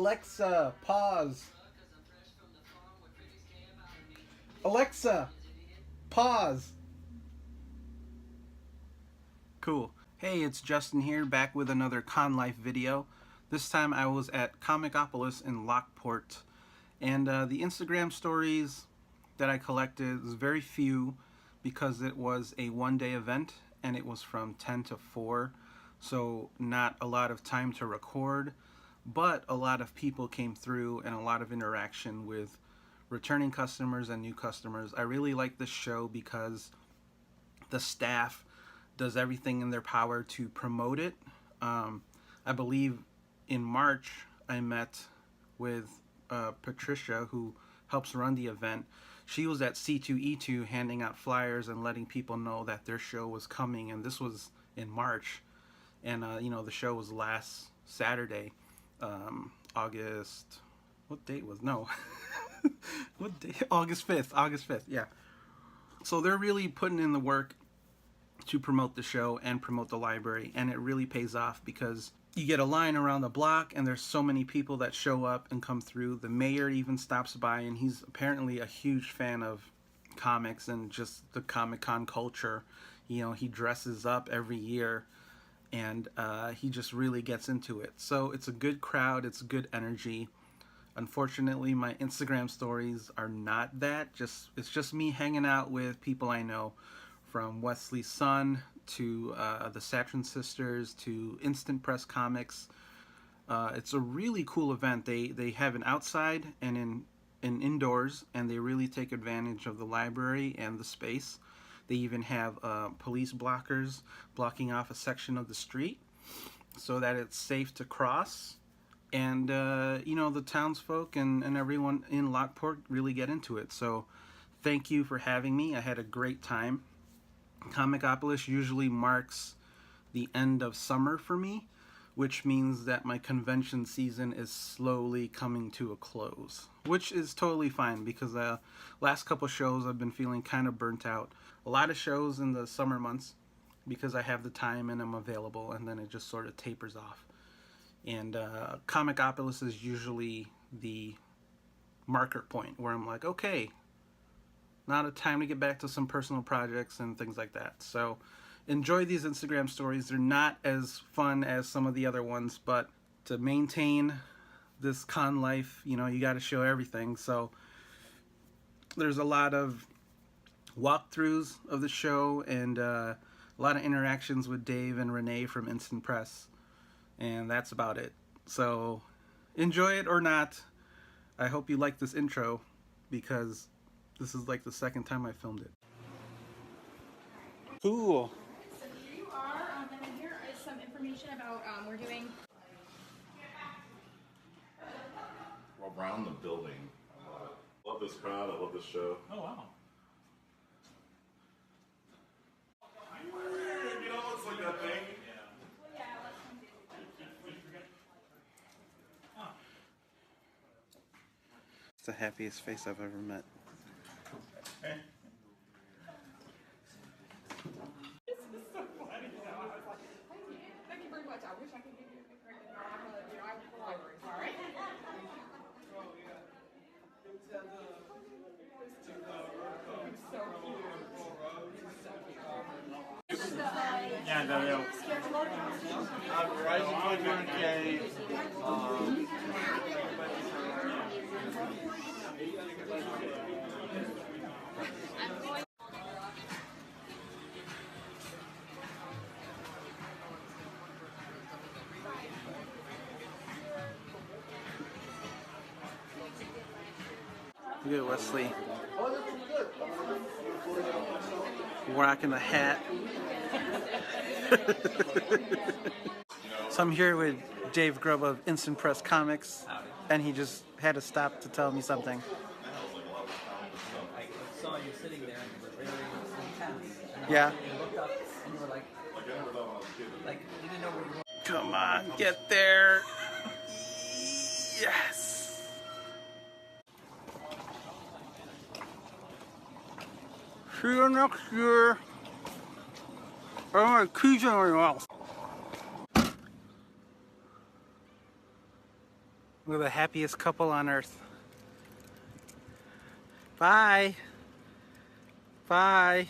Alexa, pause. Alexa, pause. Cool. Hey, it's Justin here, back with another Con Life video. This time I was at Comicopolis in Lockport, and the Instagram stories that I collected was very few because it was a one-day event and it was from 10 to 4, so not a lot of time to record, but a lot of people came through and a lot of interaction with returning customers and new customers. I really like this show because the staff does everything in their power to promote it. I believe in March I met with Patricia, who helps run the event. She was at C2E2 handing out flyers and letting people know that their show was coming, and this was in March. And you know, the show was last Saturday, August, what date was, no, what day? August 5th, yeah. So they're really putting in the work to promote the show and promote the library, and it really pays off because you get a line around the block and there's so many people that show up and come through. The mayor even stops by, and he's apparently a huge fan of comics and just the Comic-Con culture. You know, he dresses up every year, and he just really gets into it. So it's a good crowd, it's good energy. Unfortunately, my Instagram stories are not that. It's just me hanging out with people I know, from Wesley's Son to the Satrin Sisters to Instant Press Comics. It's a really cool event. They have an outside and an indoors, and they really take advantage of the library and the space. They even have police blockers blocking off a section of the street so that it's safe to cross. And you know, the townsfolk and everyone in Lockport really get into it. So thank you for having me. I had a great time. Comicopolis usually marks the end of summer for me, which means that my convention season is slowly coming to a close, which is totally fine because the last couple shows I've been feeling kind of burnt out. A lot of shows in the summer months because I have the time and I'm available, and then it just sort of tapers off. And Comicopolis is usually the marker point where I'm like, okay, now it's time to get back to some personal projects and things like that. So enjoy these Instagram stories. They're not as fun as some of the other ones, but to maintain this con life, you know, you got to show everything. So there's a lot of walkthroughs of the show and a lot of interactions with Dave and Renee from Instant Press, and that's about it. So enjoy it or not. I hope you like this intro because this is like the second time I filmed it. Cool. So here you are, and then here is some information about, we're doing... Around the building. I love this crowd, I love this show. Oh, wow. You know, it's like that thing. It's the happiest face I've ever met. This is so funny, you know, I was like, thank you very much, I wish I could give you a picture, you know, I'm at the library, sorry. So cute. Yeah, no, no. Look at Wesley rocking a hat. So I'm here with Dave Grubb of Instant Press Comics, and he just had to stop to tell me something. I saw you sitting there and you were very intense. Yeah. You looked up and you were like you didn't know where you were. Come on, get there. Yes. See you next year. I'm gonna keep you in your mouth. We're the happiest couple on earth. Bye. Bye.